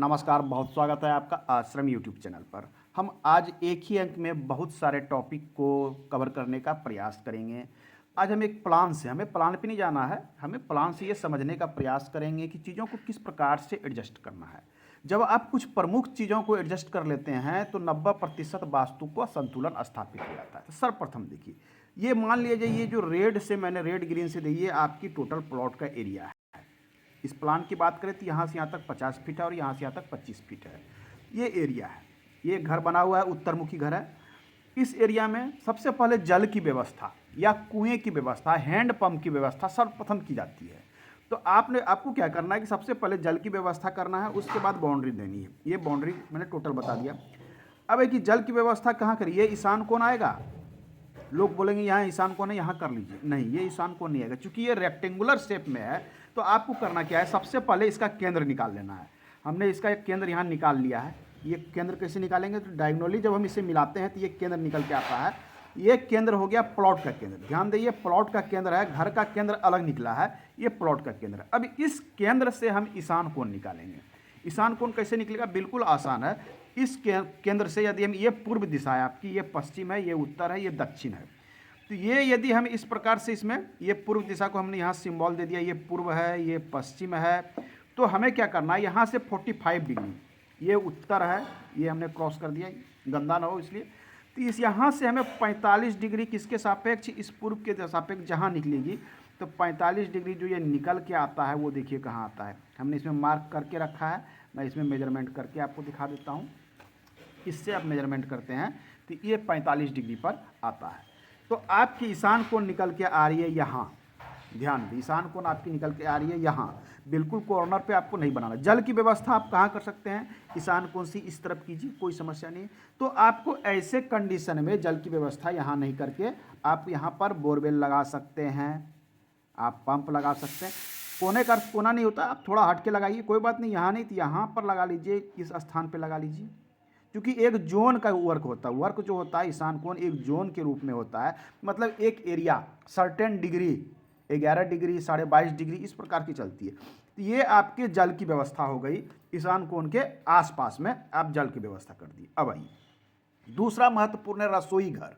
नमस्कार, बहुत स्वागत है आपका आश्रम यूट्यूब चैनल पर। हम आज एक ही अंक में बहुत सारे टॉपिक को कवर करने का प्रयास करेंगे। आज हम एक प्लान से, हमें प्लान पे नहीं जाना है, हमें प्लान से ये समझने का प्रयास करेंगे कि चीज़ों को किस प्रकार से एडजस्ट करना है। जब आप कुछ प्रमुख चीज़ों को एडजस्ट कर लेते हैं तो 90% वास्तु को संतुलन स्थापित हो जाता है। तो सर्वप्रथम देखिए, ये मान लीजिए ये जो रेड से मैंने रेड ग्रीन से दी, ये आपकी टोटल प्लॉट का एरिया है। इस प्लान की बात करें तो यहाँ से यहाँ तक 50 फीट है और यहाँ से यहाँ तक 25 फीट है। ये एरिया है, ये घर बना हुआ है, उत्तरमुखी घर है। इस एरिया में सबसे पहले जल की व्यवस्था या कुएं की व्यवस्था, हैंड पंप की व्यवस्था सर्वप्रथम की जाती है। तो आपको क्या करना है कि सबसे पहले जल की व्यवस्था करना है, उसके बाद बाउंड्री देनी है। ये बाउंड्री मैंने टोटल बता दिया। अब है कि जल की व्यवस्था कहाँ करिए, ईशान कोण आएगा। लोग बोलेंगे यहाँ ईशान कोण है, यहाँ कर लीजिए। नहीं, ये ईशान कोण नहीं आएगा, क्योंकि ये रेक्टेंगुलर शेप में है। तो आपको करना क्या है, सबसे पहले इसका केंद्र निकाल लेना है। हमने इसका एक केंद्र यहाँ निकाल लिया है। ये केंद्र कैसे निकालेंगे, तो डायगोनली जब हम इसे मिलाते हैं तो ये केंद्र निकल के आता है। ये केंद्र हो गया प्लॉट का केंद्र। ध्यान दीजिए, प्लॉट का केंद्र है, घर का केंद्र अलग निकला है, ये प्लॉट का केंद्र। अब इस केंद्र से हम ईशान कोण निकालेंगे। ईशान कोण कैसे निकलेगा, बिल्कुल आसान है। इस केंद्र से यदि हम, ये पूर्व दिशा है आपकी, ये पश्चिम है, ये उत्तर है, ये दक्षिण है। तो ये यदि हम इस प्रकार से, इसमें ये पूर्व दिशा को हमने यहाँ सिंबल दे दिया, ये पूर्व है, ये पश्चिम है। तो हमें क्या करना है, यहाँ से 45 डिग्री, ये उत्तर है, ये हमने क्रॉस कर दिया, गंदा ना हो इसलिए। तो इस यहाँ से हमें 45 डिग्री किसके सापेक्ष, इस पूर्व के सापेक्ष जहाँ निकलेगी, तो 45 डिग्री जो ये निकल के आता है वो देखिए कहाँ आता है। हमने इसमें मार्क करके रखा है, मैं इसमें मेजरमेंट करके आपको दिखा देता हूँ। इससे आप मेजरमेंट करते हैं तो ये 45 डिग्री पर आता है। तो आपकी ईशान कोण निकल के आ रही है यहाँ। ध्यान दें, ईशान कोण आपकी निकल के आ रही है यहाँ, बिल्कुल कॉर्नर पे आपको नहीं बनाना। जल की व्यवस्था आप कहाँ कर सकते हैं, ईशान कोण से इस तरफ कीजिए, कोई समस्या नहीं। तो आपको ऐसे कंडीशन में जल की व्यवस्था यहाँ नहीं करके आप यहाँ पर बोरवेल लगा सकते हैं, आप पंप लगा सकते हैं। कोने का कोना नहीं होता, आप थोड़ा हट के लगाइए, कोई बात नहीं। यहाँ नहीं तो यहाँ पर लगा लीजिए, इस स्थान पर लगा लीजिए, क्योंकि एक जोन का वर्क होता है। वर्क जो होता है ईशान कोण एक जोन के रूप में होता है, मतलब एक area certain degree, 11 degree, 22.5 degree, इस प्रकार की चलती है। तो ये आपके जल की व्यवस्था हो गई, ईशान कोण के आसपास में आप जल की व्यवस्था कर दी। अब आइए दूसरा महत्वपूर्ण है रसोई घर।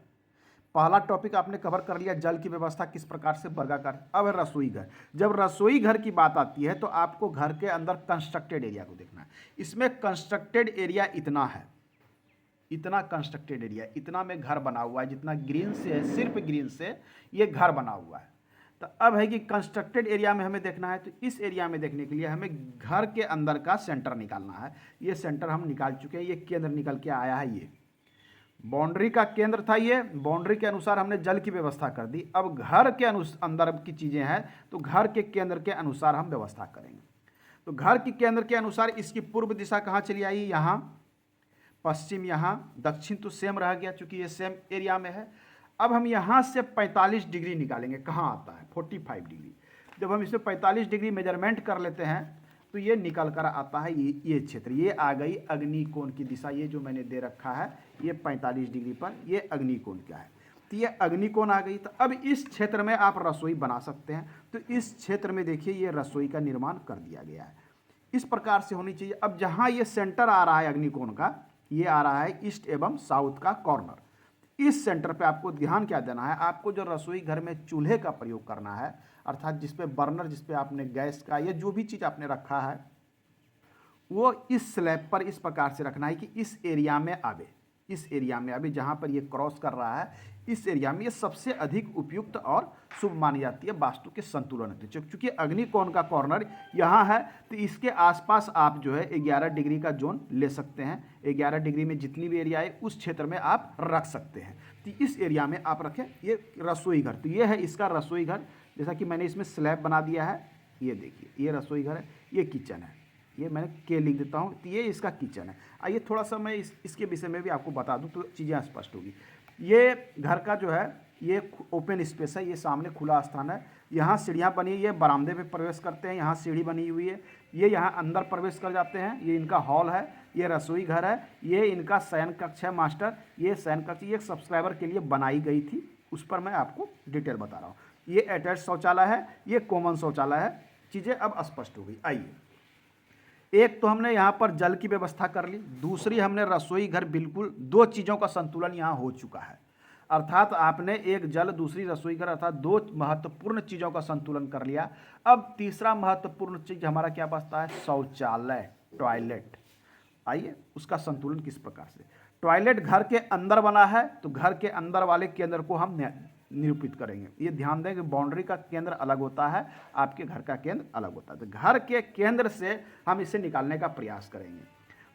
पहला टॉपिक आपने कवर कर लिया, जल की व्यवस्था किस प्रकार से वर्गाकार। अब है रसोई घर। जब रसोई घर की बात आती है तो आपको घर के अंदर कंस्ट्रक्टेड एरिया को देखना है। इसमें कंस्ट्रक्टेड एरिया इतना है, इतना कंस्ट्रक्टेड एरिया, इतना में घर बना हुआ है, जितना ग्रीन से है, सिर्फ ग्रीन से ये घर बना हुआ है। तो अब है कि कंस्ट्रक्टेड एरिया में हमें देखना है, तो इस एरिया में देखने के लिए हमें घर के अंदर का सेंटर निकालना है। ये सेंटर हम निकाल चुके हैं, ये केंद्र निकल के आया है। ये बाउंड्री का केंद्र था, ये बाउंड्री के अनुसार हमने जल की व्यवस्था कर दी। अब घर के अंदर की चीज़ें हैं तो घर के केंद्र के अनुसार हम व्यवस्था करेंगे। तो घर के केंद्र के अनुसार इसकी पूर्व दिशा कहाँ चली आई, यहाँ, पश्चिम यहाँ, दक्षिण तो सेम रह गया चूंकि ये सेम एरिया में है। अब हम यहाँ से 45 डिग्री निकालेंगे, कहाँ आता है 45 डिग्री। जब हम इसमें 45 डिग्री मेजरमेंट कर लेते हैं तो ये निकल कर आता है ये क्षेत्र, ये आ गई अग्निकोण की दिशा। ये जो मैंने दे रखा है ये 45 डिग्री पर, ये अग्निकोण क्या है, तो ये अग्निकोण आ गई। तो अब इस क्षेत्र में आप रसोई बना सकते हैं। तो इस क्षेत्र में देखिए ये रसोई का निर्माण कर दिया गया है, इस प्रकार से होनी चाहिए। अब जहाँ ये सेंटर आ रहा है अग्निकोण का, ये आ रहा है ईस्ट एवं साउथ का कॉर्नर। इस सेंटर पे आपको ध्यान क्या देना है, आपको जो रसोई घर में चूल्हे का प्रयोग करना है, अर्थात जिसपे बर्नर, जिसपे आपने गैस का या जो भी चीज़ आपने रखा है, वो इस स्लैब पर इस प्रकार से रखना है कि इस एरिया में आवे, इस एरिया में अभी जहाँ पर ये क्रॉस कर रहा है, इस एरिया में ये सबसे अधिक उपयुक्त और शुभ मानी जाती है वास्तु के संतुलन के। चूँकि अग्निकोण का कॉर्नर यहाँ है तो इसके आसपास आप जो है 11 डिग्री का जोन ले सकते हैं। 11 डिग्री में जितनी भी एरिया है उस क्षेत्र में आप रख सकते हैं। तो इस एरिया में आप रखें। ये रसोई घर, तो ये है इसका रसोई घर। जैसा कि मैंने इसमें स्लैब बना दिया है, ये देखिए ये रसोई घर है, ये किचन है, ये मैंने के लिख देता हूँ, तो ये इसका किचन है। आइए थोड़ा सा मैं इसके विषय में भी आपको बता दूँ तो चीज़ें स्पष्ट होगी। ये घर का जो है ये ओपन स्पेस है, ये सामने खुला स्थान है। यहाँ सीढ़ियाँ बनी हुई है, बरामदे पे प्रवेश करते हैं, यहाँ सीढ़ी बनी हुई है, ये यहाँ अंदर प्रवेश कर जाते हैं। ये इनका हॉल है, ये रसोई घर है, ये इनका शयन कक्ष है मास्टर, ये शयन कक्ष, ये सब्सक्राइबर के लिए बनाई गई थी, उस पर मैं आपको डिटेल बता रहा हूँ। ये अटैच शौचालय है, ये कॉमन शौचालय है। चीज़ें अब स्पष्ट हो गई। आइए एक तो हमने यहाँ पर जल की व्यवस्था कर ली, दूसरी हमने रसोई घर, बिल्कुल दो चीज़ों का संतुलन यहाँ हो चुका है। अर्थात आपने एक जल, दूसरी रसोई घर, अर्थात दो महत्वपूर्ण चीज़ों का संतुलन कर लिया। अब तीसरा महत्वपूर्ण चीज़ हमारा क्या बचता है? शौचालय, टॉयलेट। आइए उसका संतुलन किस प्रकार से। टॉयलेट घर के अंदर बना है तो घर के अंदर वाले केंद्र को हम निरूपित करेंगे। ये ध्यान दें कि बाउंड्री का केंद्र अलग होता है, आपके घर का केंद्र अलग होता है। तो घर के केंद्र से हम इसे निकालने का प्रयास करेंगे।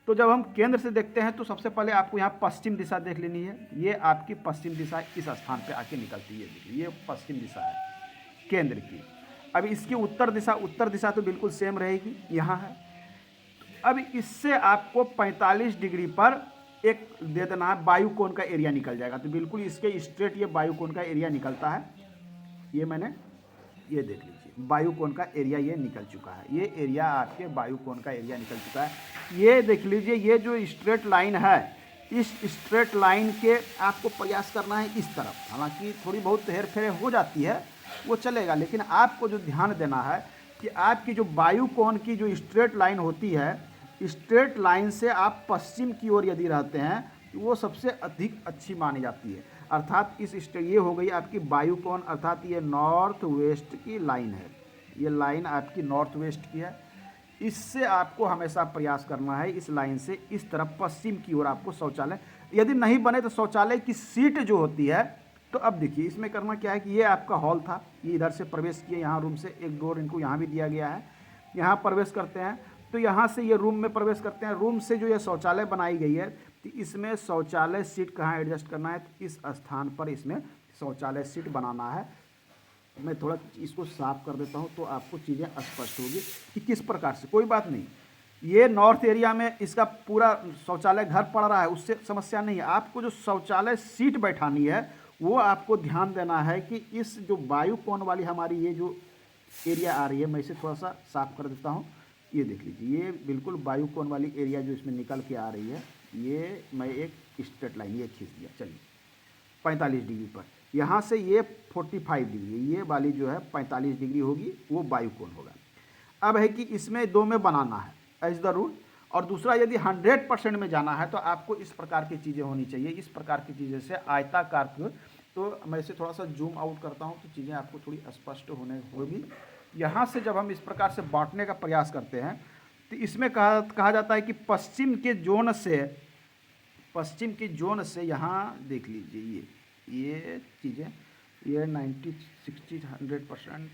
तो जब हम केंद्र से देखते हैं तो सबसे पहले आपको यहाँ पश्चिम दिशा देख लेनी है। ये आपकी पश्चिम दिशा इस स्थान पे आके निकलती है, देखिए ये पश्चिम दिशा है केंद्र की। अब इसकी उत्तर दिशा तो बिल्कुल सेम रहेगी, यहाँ है। अब इससे आपको 45 डिग्री पर एक दे देना है, वायुकोण का एरिया निकल जाएगा। तो बिल्कुल इसके स्ट्रेट ये वायुकोण का एरिया निकलता है। ये मैंने ये देख लीजिए वायुकोण का एरिया ये निकल चुका है। ये एरिया आपके वायुकोण का एरिया निकल चुका है। ये देख लीजिए, ये जो स्ट्रेट लाइन है, इस स्ट्रेट लाइन के आपको प्रयास करना है इस तरफ। हालांकि थोड़ी बहुत हेर फेर हो जाती है, वो चलेगा, लेकिन आपको जो ध्यान देना है कि आपकी जो वायुकोण की जो स्ट्रेट लाइन होती है, स्ट्रेट लाइन से आप पश्चिम की ओर यदि रहते हैं तो वो सबसे अधिक अच्छी मानी जाती है। अर्थात ये हो गई आपकी वायुकोण, अर्थात ये नॉर्थ वेस्ट की लाइन है। ये लाइन आपकी नॉर्थ वेस्ट की है। इससे आपको हमेशा प्रयास करना है इस लाइन से इस तरफ पश्चिम की ओर आपको शौचालय, यदि नहीं बने तो शौचालय की सीट जो होती है, तो अब देखिए इसमें करना क्या है कि ये आपका हॉल था, ये इधर से प्रवेश किए, यहाँ रूम से एक डोर इनको यहाँ भी दिया गया है, यहाँ प्रवेश करते हैं। तो यहाँ से ये रूम में प्रवेश करते हैं। रूम से जो ये शौचालय बनाई गई है, तो इसमें शौचालय सीट कहाँ एडजस्ट करना है, तो इस स्थान पर इसमें शौचालय सीट बनाना है। मैं थोड़ा इसको साफ कर देता हूँ तो आपको चीज़ें स्पष्ट होगी कि किस प्रकार से। कोई बात नहीं, ये नॉर्थ एरिया में इसका पूरा शौचालय घर पड़ रहा है, उससे समस्या नहीं है। आपको जो शौचालय सीट बैठानी है वो आपको ध्यान देना है कि इस जो वायुकोण वाली हमारी ये जो एरिया आ रही है, मैं इसे थोड़ा सा साफ कर देता हूँ। ये देख लीजिए, ये बिल्कुल वायुकोण वाली एरिया जो इसमें निकल के आ रही है, ये मैं एक स्ट्रेट लाइन ये खींच दिया। चलिए 45 डिग्री पर, यहाँ से ये 45 डिग्री, ये वाली जो है 45 डिग्री होगी, वो वायुकोण होगा। अब है कि इसमें दो में बनाना है एज द रूल, और दूसरा यदि 100% में जाना है तो आपको इस प्रकार की चीज़ें होनी चाहिए। इस प्रकार की चीज़ें से आयताकार, तो मैं इसे थोड़ा सा जूम आउट करता हूँ तो चीज़ें आपको थोड़ी स्पष्ट होने होगी। यहाँ से जब हम इस प्रकार से बांटने का प्रयास करते हैं तो इसमें कहा जाता है कि पश्चिम के जोन से यहाँ देख लीजिए ये चीज़ें, ये 90, 60, 100%,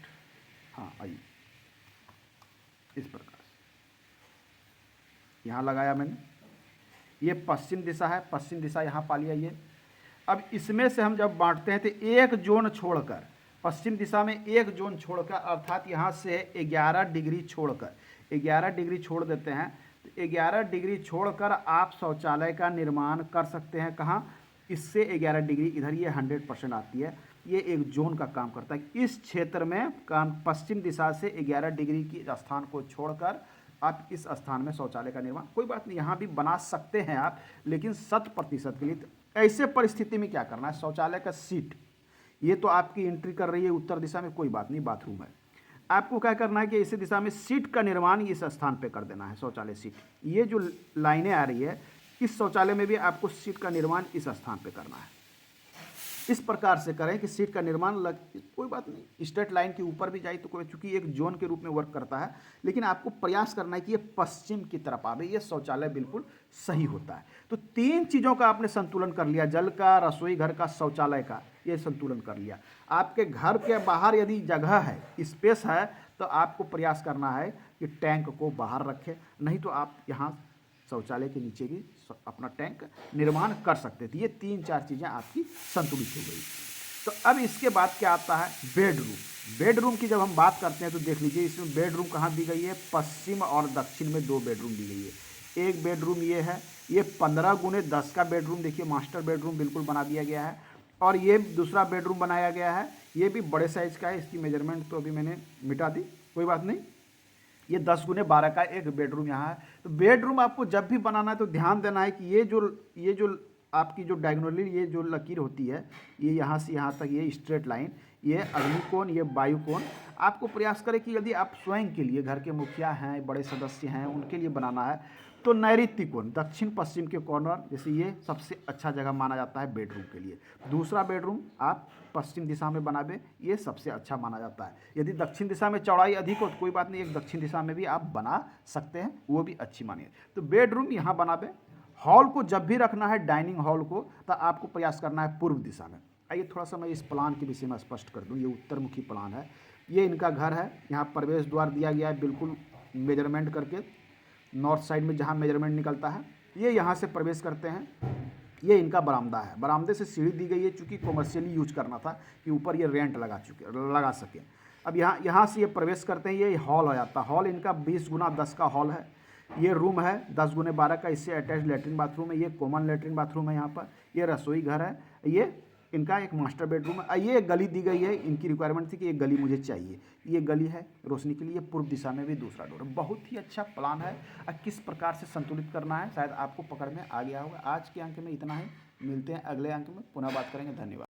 हाँ आइए इस प्रकार से यहाँ लगाया मैंने। ये पश्चिम दिशा है, पश्चिम दिशा यहाँ पा लिया ये। अब इसमें से हम जब बांटते हैं तो एक जोन छोड़कर, पश्चिम दिशा में एक जोन छोड़कर, अर्थात यहाँ से 11 डिग्री छोड़कर, 11 डिग्री छोड़ देते हैं। तो 11 डिग्री छोड़कर आप शौचालय का निर्माण कर सकते हैं। कहाँ? इससे 11 डिग्री इधर, ये 100% आती है। ये एक जोन का काम करता है। इस क्षेत्र में पश्चिम दिशा से 11 डिग्री की स्थान को छोड़कर आप इस स्थान में शौचालय का निर्माण, कोई बात नहीं यहाँ भी बना सकते हैं आप, लेकिन 100% के लिए। तो ऐसे परिस्थिति में क्या करना है, शौचालय का सीट ये तो आपकी एंट्री कर रही है उत्तर दिशा में, कोई बात नहीं, बाथरूम है। आपको क्या करना है कि इसी दिशा में सीट का निर्माण इस स्थान पे कर देना है, शौचालय सीट। ये जो लाइनें आ रही है, इस शौचालय में भी आपको सीट का निर्माण इस स्थान पे करना है। इस प्रकार से करें कि सीट का निर्माण कोई बात नहीं, स्ट्रेट लाइन के ऊपर भी जाए तो कोई, चूंकि एक जोन के रूप में वर्क करता है, लेकिन आपको प्रयास करना है कि ये पश्चिम की तरफ आवे, ये शौचालय बिल्कुल सही होता है। तो 3 चीज़ों का आपने संतुलन कर लिया, जल का, रसोई घर का, शौचालय का, ये संतुलन कर लिया। आपके घर के बाहर यदि जगह है, स्पेस है, तो आपको प्रयास करना है कि टैंक को बाहर रखें, नहीं तो आप यहाँ शौचालय के नीचे भी अपना टैंक निर्माण कर सकते थे। ये 3-4 चीज़ें आपकी संतुलित हो गई। तो अब इसके बाद क्या आता है, बेडरूम। बेडरूम की जब हम बात करते हैं तो देख लीजिए इसमें बेडरूम कहाँ दी गई है, पश्चिम और दक्षिण में 2 बेडरूम दी गई है। एक बेडरूम ये है, ये 15 गुने 10 का बेडरूम, देखिए मास्टर बेडरूम बिल्कुल बना दिया गया है। और ये दूसरा बेडरूम बनाया गया है, ये भी बड़े साइज़ का है, इसकी मेजरमेंट तो अभी मैंने मिटा दी, कोई बात नहीं। ये 10 गुने 12 का एक बेडरूम यहाँ है। तो बेडरूम आपको जब भी बनाना है तो ध्यान देना है कि ये जो आपकी जो डायगोनली ये जो लकीर होती है, ये यहाँ से यहाँ तक ये स्ट्रेट लाइन, ये अग्निकोण, ये वायुकोण, आपको प्रयास करें कि यदि आप स्वयं के लिए घर के मुखिया हैं, बड़े सदस्य हैं, उनके लिए बनाना है तो नैऋत्य कोण, दक्षिण पश्चिम के कॉर्नर, जैसे ये सबसे अच्छा जगह माना जाता है बेडरूम के लिए। दूसरा बेडरूम आप पश्चिम दिशा में बनावे, ये सबसे अच्छा माना जाता है। यदि दक्षिण दिशा में चौड़ाई अधिक हो तो कोई बात नहीं, एक दक्षिण दिशा में भी आप बना सकते हैं, वो भी अच्छी मानिए। तो बेडरूम यहाँ बनावे। हॉल को जब भी रखना है, डाइनिंग हॉल को, तो आपको प्रयास करना है पूर्व दिशा में। आइए थोड़ा सा मैं इस प्लान के विषय में स्पष्ट कर दूं। ये उत्तरमुखी प्लान है, ये इनका घर है। यहाँ प्रवेश द्वार दिया गया है बिल्कुल मेजरमेंट करके, नॉर्थ साइड में जहाँ मेजरमेंट निकलता है, ये यहाँ से प्रवेश करते हैं। ये इनका बरामदा है, बरामदे से सीढ़ी दी गई है, चूँकि कॉमर्शियली यूज करना था कि ऊपर ये रेंट लगा सके। अब यहाँ से ये प्रवेश करते हैं, ये हॉल हो जाता है। हॉल इनका 20x10 का हॉल है। ये रूम है 10x12 का, इससे अटैच लेटरिन बाथरूम है, ये कॉमन लेटरिन बाथरूम है यहाँ पर। ये रसोई घर है, ये इनका एक मास्टर बेडरूम है। ये गली दी गई है, इनकी रिक्वायरमेंट थी कि ये गली मुझे चाहिए, ये गली है रोशनी के लिए। पूर्व दिशा में भी दूसरा डोर है। बहुत ही अच्छा प्लान है। किस प्रकार से संतुलित करना है शायद आपको पकड़ में आ गया होगा। आज के अंक में इतना ही, मिलते हैं अगले अंक में, पुनः बात करेंगे। धन्यवाद।